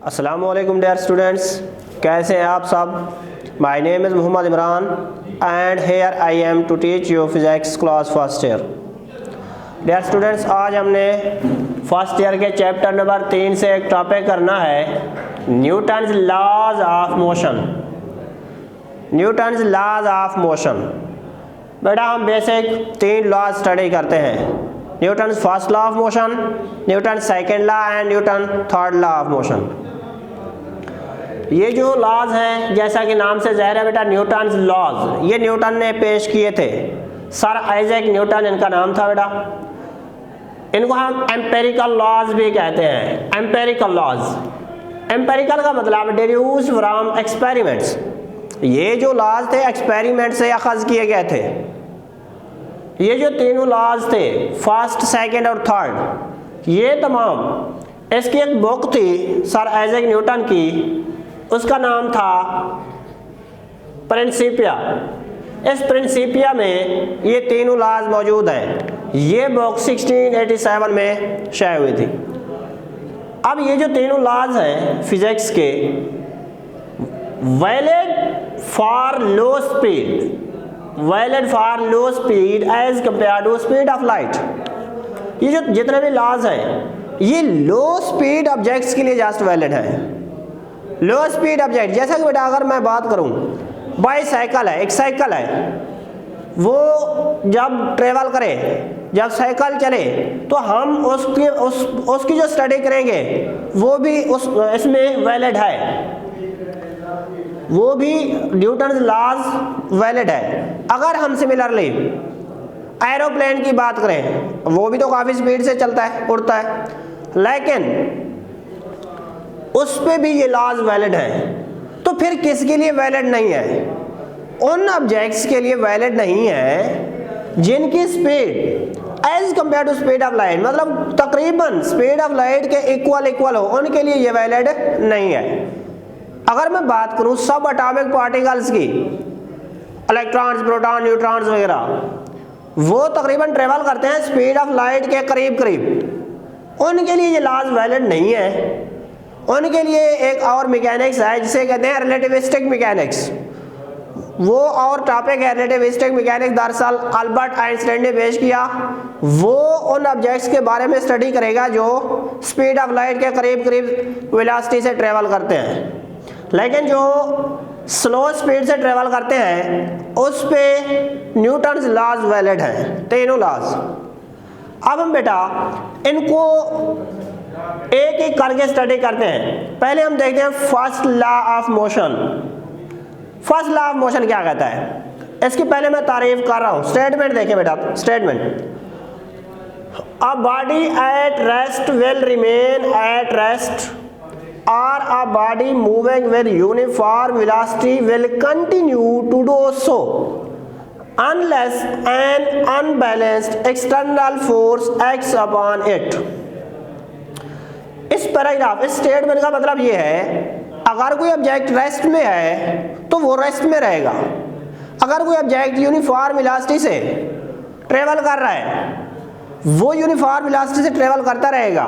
अस्सलामुअलैकुम dear students, कैसे हैं आप सब। My name is Mohammad Imran and here I am to teach you physics class first year. Dear students, आज हमने फर्स्ट ईयर के चैप्टर नंबर 3 से एक टॉपिक करना है Newton's laws of motion. Newton's laws of motion बेटा हम बेसिक 3 लॉज स्टडी करते हैं, Newton's first law of motion, Newton second law and Newton third law of motion. ये जो लॉज हैं जैसा कि नाम से ज़ाहिर है बेटा न्यूटन्स लॉज, ये न्यूटन ने पेश किए थे। सर आइजैक न्यूटन इनका नाम था बेटा। इनको हम एम्पेरिकल लॉज भी कहते हैं। एम्पेरिकल लॉज, एम्पेरिकल का मतलब डिड्यूस्ड फ्रॉम एक्सपेरिमेंट्स। ये जो लॉज थे एक्सपेरिमेंट से अखज़ किए गए थे। ये जो तीनों लॉज थे फर्स्ट, सेकंड और थर्ड, ये तमाम, इसकी एक बुक थी सर आइजैक न्यूटन की, उसका नाम था प्रिंसिपिया। इस प्रिंसिपिया में ये तीनों लॉज मौजूद हैं। ये बुक 1687 में शाया हुई थी। अब ये जो तीनों लॉज हैं फिजिक्स के, valid for low speed, valid for low speed as compare to speed of light. ये जो जितने भी लॉज हैं ये लो स्पीड ऑब्जेक्ट्स के लिए जस्ट वैलिड है। लो स्पीड ऑब्जेक्ट, जैसा कि बेटा अगर मैं बात करूं बाईसाइकिल है, एक साइकिल है, वो जब ट्रेवल करे, जब साइकिल चले तो हम उसकी जो स्टडी करेंगे वो भी इसमें वैलिड है, वो भी न्यूटन्स लॉज वैलिड है। अगर हम सिमिलरली एरोप्लेन की बात करें, वो भी तो काफ़ी स्पीड से चलता है, उड़ता है, लेकिन उस पे भी ये लॉज वैलिड है। तो फिर किसके लिए वैलिड नहीं है? उन ऑब्जेक्ट्स के लिए वैलिड नहीं है जिनकी speed as compare to speed of light, मतलब तकरीबन स्पीड ऑफ लाइट के इक्वल हो, उनके लिए ये वैलिड नहीं है। अगर मैं बात करूं सब एटॉमिक पार्टिकल्स की, इलेक्ट्रॉन्स, प्रोटॉन, न्यूट्रॉन्स वगैरह, वो तकरीबन ट्रेवल करते हैं स्पीड ऑफ लाइट के करीब करीब, उनके लिए ये लॉज वैलिड नहीं है। उनके लिए एक और मैकेनिक्स है जिसे कहते हैं रिलेटिविस्टिक मैकेनिक्स। वो और टॉपिक है रिलेटिविस्टिक मैकेनिक्स, दरअसल अल्बर्ट आइंस्टाइन ने पेश किया। वो उन ऑब्जेक्ट्स के बारे में स्टडी करेगा जो स्पीड ऑफ लाइट के करीब करीब वेलोसिटी से ट्रेवल करते हैं, लेकिन जो स्लो स्पीड से ट्रेवल करते हैं उस पे न्यूटन्स लॉज वैलिड हैं, तीनों लॉज। अब हम बेटा इनको एक एक करके स्टडी करते हैं। पहले हम देखते हैं first law of motion. First law of motion क्या कहता है, इसकी पहले मैं तारीफ कर रहा हूं। स्टेटमेंट देखें बेटा, statement, a body at rest will remain at rest or a body moving with uniform velocity will continue to do so unless an unbalanced external force acts upon it। इस पैराग्राफ, इस statement का मतलब ये है, अगर कोई object rest में है तो वो रेस्ट में रहेगा। अगर कोई ऑब्जेक्ट यूनिफॉर्म वेलोसिटी से ट्रेवल कर रहा है, वो यूनिफॉर्म वेलोसिटी से ट्रेवल करता रहेगा,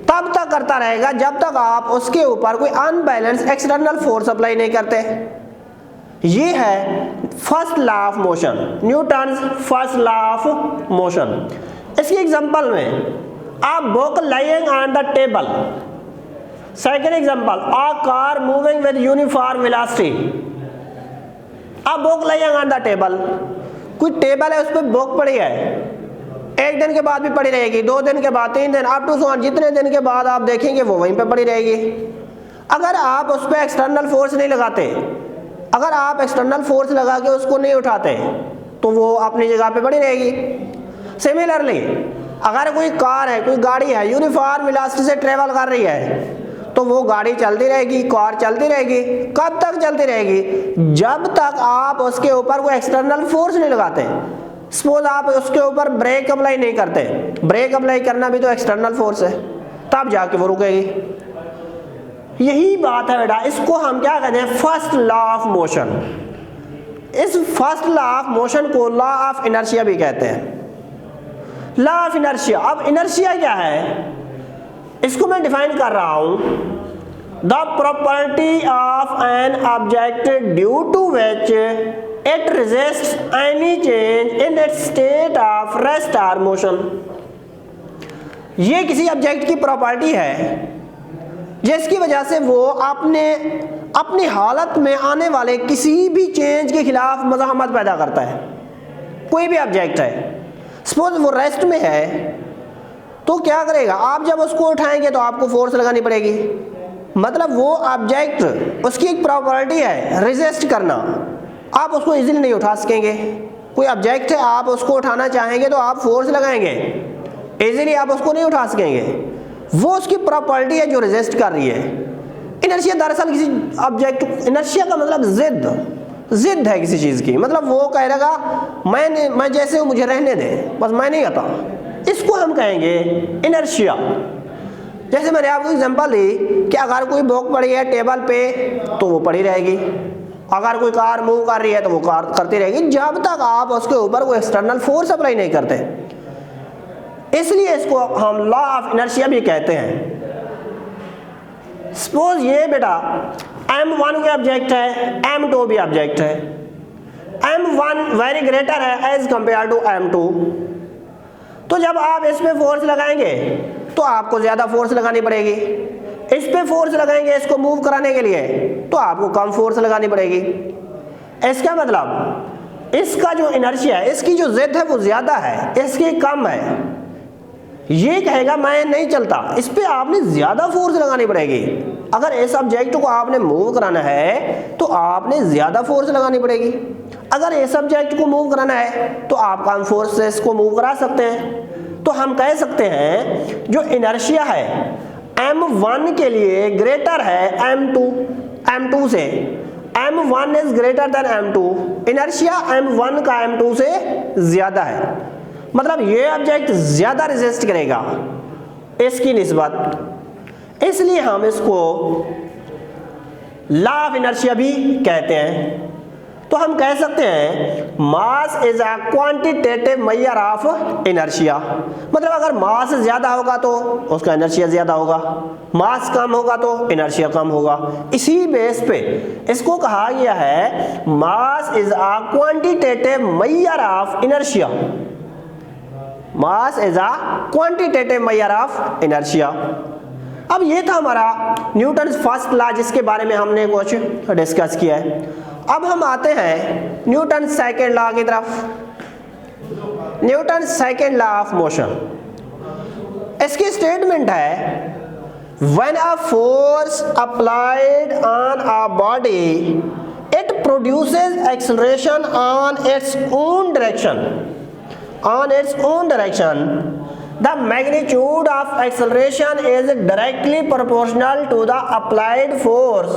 तब तक करता रहेगा जब तक आप उसके ऊपर कोई अनबैलेंस एक्सटर्नल फोर्स अप्लाई नहीं करते। ये है first law of motion, Newton's first law of motion. इसकी एग्जांपल में a book lying on the table, second example a car moving with uniform velocity। a book lying on the table, कोई table है उस पर book पड़ी है, एक दिन के बाद भी पड़ी रहेगी, 2 दिन के बाद, 3 दिन, अप टू सो, जितने दिन के बाद आप देखेंगे वो वहीं पे पड़ी रहेगी। अगर आप उस पर एक्सटर्नल फोर्स नहीं लगाते, अगर आप एक्सटर्नल फोर्स लगा के उसको नहीं उठाते तो वो अपनी जगह पे पड़ी रहेगी। सिमिलरली अगर कोई कार है, कोई गाड़ी है, यूनिफॉर्म वेलोसिटी से ट्रेवल कर रही है तो वो गाड़ी चलती रहेगी, कार चलती रहेगी। कब तक चलती रहेगी? जब तक आप उसके ऊपर कोई एक्सटर्नल फोर्स नहीं लगाते। सपोज आप उसके ऊपर ब्रेक अप्लाई नहीं करते, ब्रेक अप्लाई करना भी तो एक्सटर्नल फोर्स है, तब जाके वो रुकेगी। यही बात है बेटा, इसको हम क्या कहते हैं, फर्स्ट लॉ ऑफ मोशन। इस फर्स्ट लॉ ऑफ मोशन को लॉ ऑफ इनर्शिया भी कहते हैं, लॉ ऑफ इनर्शिया। अब इनर्शिया क्या है, इसको मैं डिफाइन कर रहा हूं। The property of an object due to which it resists any change in its state of rest और मोशन। ये किसी ऑब्जेक्ट की प्रॉपर्टी है जिसकी वजह से वो अपनी हालत में आने वाले किसी भी चेंज के खिलाफ मज़ाहमत पैदा करता है। कोई भी ऑब्जेक्ट है, सपोज वो रेस्ट में है, तो क्या करेगा, आप जब उसको उठाएंगे तो आपको फोर्स लगानी पड़ेगी। मतलब वो ऑब्जेक्ट, उसकी एक प्रॉपर्टी है रेजिस्ट करना, आप उसको इजीली नहीं उठा सकेंगे। कोई ऑब्जेक्ट है, आप उसको उठाना चाहेंगे तो आप फोर्स लगाएंगे, इजीली आप उसको नहीं उठा सकेंगे। वो उसकी प्रॉपर्टी है जो रेजिस्ट कर रही है। इनर्शिया दरअसल किसी ऑब्जेक्ट, इनर्शिया का मतलब जिद है किसी चीज़ की। मतलब वो कह रहेगा मैं जैसे हूँ मुझे रहने दे, बस मैं नहीं आता, इसको हम कहेंगे इनर्शिया। जैसे मैंने आपको एग्जांपल दी कि अगर कोई बुक पड़ी है टेबल पे तो वो पड़ी रहेगी, अगर कोई कार मूव कर रही है तो वो कार करती रहेगी जब तक आप उसके ऊपर कोई एक्सटर्नल फोर्स अप्लाई नहीं करते। इसलिए इसको हम लॉ ऑफ इनर्शिया भी कहते हैं। सपोज ये बेटा m1 भी ऑब्जेक्ट है, m2 भी ऑब्जेक्ट है। m1 वेरी ग्रेटर है एज कंपेयर टू m2, तो जब आप इस पे फोर्स लगाएंगे तो आपको ज्यादा फोर्स लगानी पड़ेगी। इस पे फोर्स लगाएंगे इसको मूव कराने के लिए तो आपको कम फोर्स लगानी पड़ेगी। इसका मतलब इसका जो इनर्शिया है, इसकी जो जिद है वो ज्यादा है, इसकी कम है। ये कहेगा मैं नहीं चलता, इस पे आपने ज्यादा फोर्स लगानी पड़ेगी। अगर इस ऑब्जेक्ट को आपने मूव कराना है तो आपने ज्यादा फोर्स लगानी पड़ेगी। अगर इस ऑब्जेक्ट को मूव कराना है तो आप कम फोर्स से इसको मूव करा सकते हैं। तो हम कह सकते हैं जो इनर्शिया है m1 के लिए ग्रेटर है m2 से। m1 is greater than m2, inertia m1 का m2 से ज्यादा है। मतलब ये ऑब्जेक्ट ज्यादा रेजिस्ट करेगा इसकी निस्बत, इसलिए हम इसको लॉ ऑफ इनर्शिया भी कहते हैं। तो हम कह सकते हैं mass is a quantitative measure of inertia. मतलब अगर मास ज्यादा होगा तो उसका इनर्शिया ज्यादा होगा, मास कम होगा तो इनर्शिया कम होगा। इसी बेस पे इसको कहा गया है mass is a quantitative measure of inertia. Mass is a quantitative measure of inertia. अब ये था हमारा न्यूटन फर्स्ट लॉ जिसके बारे में हमने कुछ डिस्कस किया है। अब हम आते हैं न्यूटन सेकेंड लॉ की तरफ। Newton second law of motion, इसकी स्टेटमेंट है when a force applied on a body it produces acceleration on its own direction the magnitude of acceleration is directly proportional to the applied force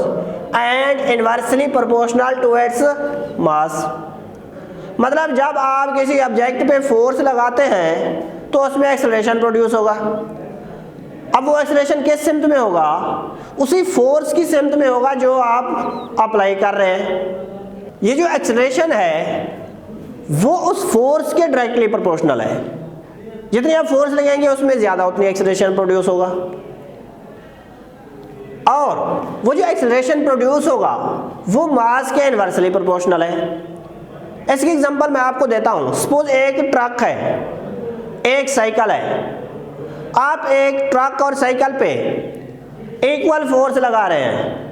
and inversely proportional to its mass। मतलब जब आप किसी object पे force लगाते हैं तो उसमें acceleration produce होगा। अब वो एक्सेलरेशन किस सिमत में होगा, उसी फोर्स की सिमत में होगा जो आप अप्लाई कर रहे हैं। ये जो एक्सेलरेशन है वो उस फोर्स के डायरेक्टली प्रोपोर्शनल है। जितनी आप फोर्स लगाएंगे उसमें ज्यादा उतनी एक्सेलरेशन प्रोड्यूस होगा, और वो जो एक्सेलरेशन प्रोड्यूस होगा वो मास के इनवर्सली प्रोपोर्शनल है। इसकी एग्जांपल मैं आपको देता हूं। सपोज एक ट्रक है, एक साइकिल है, आप एक ट्रक और साइकिल पे इक्वल फोर्स लगा रहे हैं।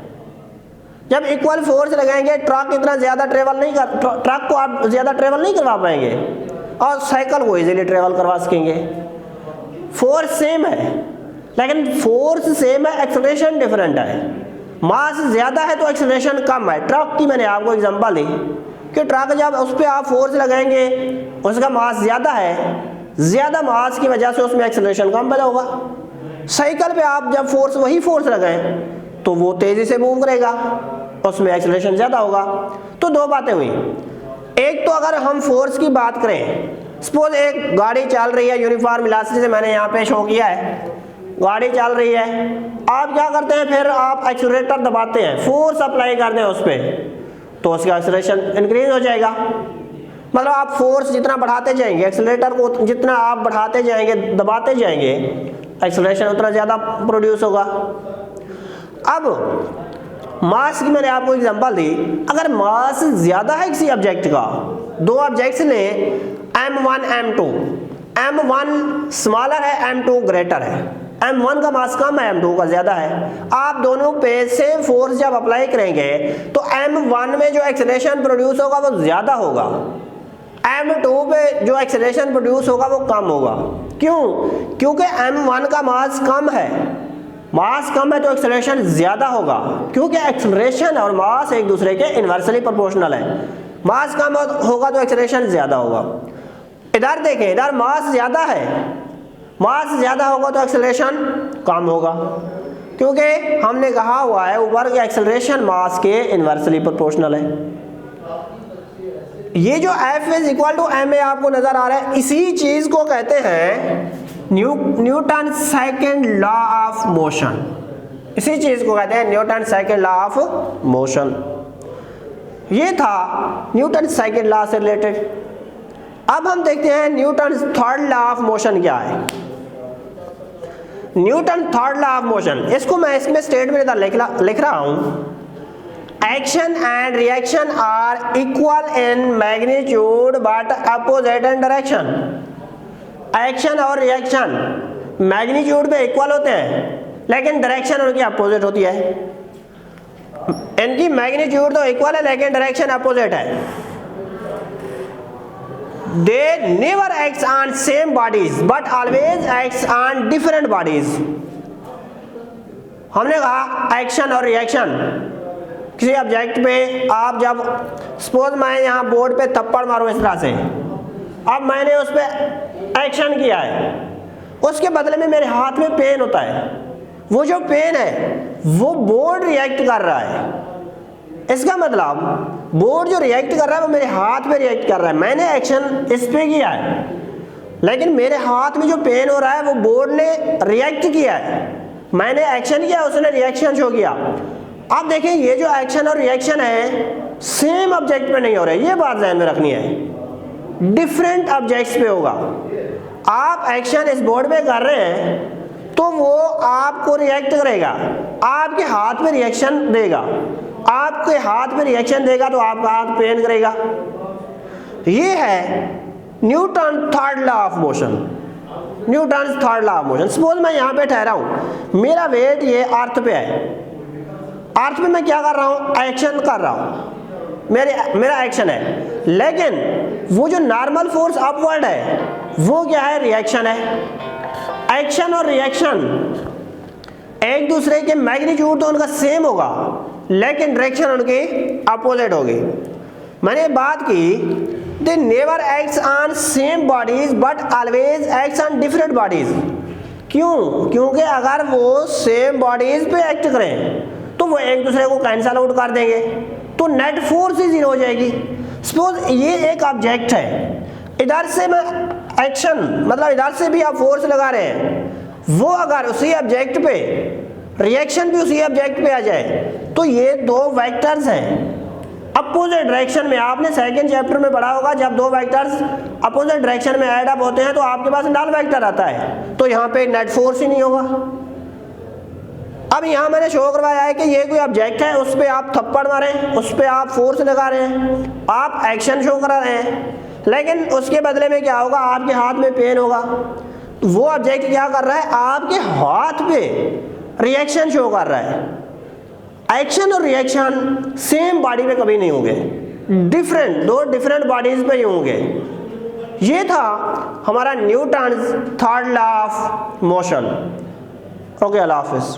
जब इक्वल फोर्स लगाएंगे ट्रक इतना ज्यादा ट्रक को आप ज्यादा ट्रेवल नहीं करवा पाएंगे और साइकिल को इजीली ट्रेवल करवा सकेंगे। फोर्स सेम है लेकिन फोर्स सेम है, एक्सेलरेशन डिफरेंट है। मास ज्यादा है तो एक्सेलरेशन कम है। ट्रक की मैंने आपको एग्जांपल दी कि ट्रक जब उस पर आप फोर्स लगाएंगे उसका मास ज्यादा है, ज्यादा मास की वजह से उसमें एक्सेलरेशन कम पैदा होगा। साइकिल पे आप जब वही फोर्स लगाएं तो वो तेजी से मूव करेगा, उसमें एक्सेलरेशन ज्यादा होगा। तो दो बातें हुई। एक तो अगर हम फोर्स की बात करें, सपोज एक गाड़ी चल रही है यूनिफॉर्म वेलोसिटी से, मैंने यहाँ पे शो किया है, गाड़ी चल रही है, आप क्या करते हैं फिर आप एक्सीलरेटर दबाते हैं, फोर्स अप्लाई करते हैं उस पर, तो उसका एक्सेलरेशन इंक्रीज हो जाएगा। मतलब आप फोर्स जितना बढ़ाते जाएंगे, एक्सीलरेटर को जितना आप बढ़ाते जाएंगे, दबाते जाएंगे, एक्सेलरेशन उतना ज़्यादा प्रोड्यूस होगा। अब मास की मैंने आपको एग्जांपल दी, अगर मास ज़्यादा है किसी ऑब्जेक्ट का, दो ऑब्जेक्ट्स ने m1 m2, m1 स्मॉलर है m2 ग्रेटर है, m1 का मास कम है m2 का ज़्यादा है, आप दोनों पे सेम फोर्स जब अप्लाई करेंगे तो m1 में जो एक्सेलरेशन प्रोड्यूस होगा वो ज़्यादा होगा, m2 पे जो एक्सेलरेशन प्रोड्यूस होगा वो कम होगा। क्यों? क्योंकि m1 का मास कम है, मास कम है तो एक्सेलरेशन ज़्यादा होगा, क्योंकि एक्सेलरेशन और मास एक दूसरे के इन्वर्सली प्रोपोर्शनल है। मास कम होगा तो एक्सेलरेशन ज़्यादा होगा। इधर देखें, इधर मास ज़्यादा है, मास ज़्यादा होगा तो एक्सेलरेशन कम होगा, क्योंकि हमने कहा हुआ है ऊपर के एक्सेलरेशन मास के इन्वर्सली प्रोपोर्शनल है। ये जो F is equal to ma आपको नजर आ रहा है, इसी चीज को कहते हैं Newton second law of motion, इसी चीज को कहते हैं Newton second law of motion. ये था न्यूटन सेकंड लॉ से रिलेटेड। अब हम देखते हैं Newton third law of motion क्या है। Newton third law of motion, इसको मैं इसमें स्टेटमेंट लिख रहा हूं, action and reaction are equal in magnitude but opposite in direction. Action और रिएक्शन मैग्नीट्यूड में इक्वल होते हैं लेकिन डायरेक्शन उनकी अपोजिट होती है। इनकी मैग्नीट्यूड तो इक्वल है लेकिन डायरेक्शन अपोजिट है। They never acts on same bodies but always acts on different bodies. हमने कहा एक्शन और रिएक्शन, किसी ऑब्जेक्ट पे आप जब सपोज मैं यहाँ बोर्ड पे थप्पड़ मारूं इस तरह से, अब मैंने उस पर एक्शन किया है, उसके बदले में मेरे हाथ में पेन होता है, वो जो पेन है वो बोर्ड रिएक्ट कर रहा है। इसका मतलब बोर्ड जो रिएक्ट कर रहा है वो मेरे हाथ में रिएक्ट कर रहा है। मैंने एक्शन इस पे किया है लेकिन मेरे हाथ में जो पेन हो रहा है वो बोर्ड ने रिएक्ट किया है। मैंने एक्शन किया, उसने रिएक्शन शो किया। अब देखिए ये जो एक्शन और रिएक्शन है सेम ऑब्जेक्ट पे नहीं हो रहे, ये बात ध्यान में रखनी है, डिफरेंट ऑब्जेक्ट्स पे होगा। आप एक्शन इस बोर्ड पे कर रहे हैं तो वो आपको रिएक्ट करेगा, आपके हाथ में रिएक्शन देगा, आपके हाथ में रिएक्शन देगा तो आपका हाथ पेन करेगा। ये है Newton third law of motion, Newton third law of motion. Suppose मैं यहाँ पे ठहरा हूँ, मेरा वेट ये अर्थ पे है, अर्थ में मैं क्या कर रहा हूँ, एक्शन कर रहा हूँ, मेरा एक्शन है, लेकिन वो जो नॉर्मल फोर्स अपवर्ड है वो क्या है, रिएक्शन है। एक्शन और रिएक्शन एक दूसरे के मैग्नीट्यूड तो उनका सेम होगा लेकिन डायरेक्शन उनकी अपोजिट होगी। मैंने बात की they never acts on same bodies but always acts on different bodies. क्यों? क्योंकि अगर वो सेम बॉडीज पे एक्ट करें तो वो एक दूसरे को कैंसल आउट कर देंगे, तो नेट फोर्स ही जीरो हो जाएगी। सपोज ये एक ऑब्जेक्ट है, इधर से मैं एक्शन मतलब इधर से भी आप फोर्स लगा रहे हैं, वो अगर उसी ऑब्जेक्ट पे रिएक्शन भी उसी ऑब्जेक्ट पे आ जाए तो ये दो वेक्टर्स हैं अपोजिट डायरेक्शन में। आपने सेकंड चैप्टर में पढ़ा होगा, जब दो वेक्टर्स अपोजिट डायरेक्शन में ऐड अप होते हैं तो आपके पास नल वेक्टर आता है, तो यहाँ पे नेट फोर्स ही नहीं होगा। अब यहाँ मैंने शो करवाया है कि ये कोई ऑब्जेक्ट है, उस पर आप थप्पड़ मारे, उस पर आप फोर्स लगा रहे हैं, आप एक्शन शो करा रहे हैं, लेकिन उसके बदले में क्या होगा, आपके हाथ में पेन होगा। तो वो ऑब्जेक्ट क्या कर रहा है, आपके हाथ पे रिएक्शन शो कर रहा है। एक्शन और रिएक्शन सेम बॉडी में कभी नहीं होंगे, दो डिफरेंट बॉडीज पे ही होंगे। ये था हमारा Newton third law of motion. Okay, अल्लाह हाफिज़।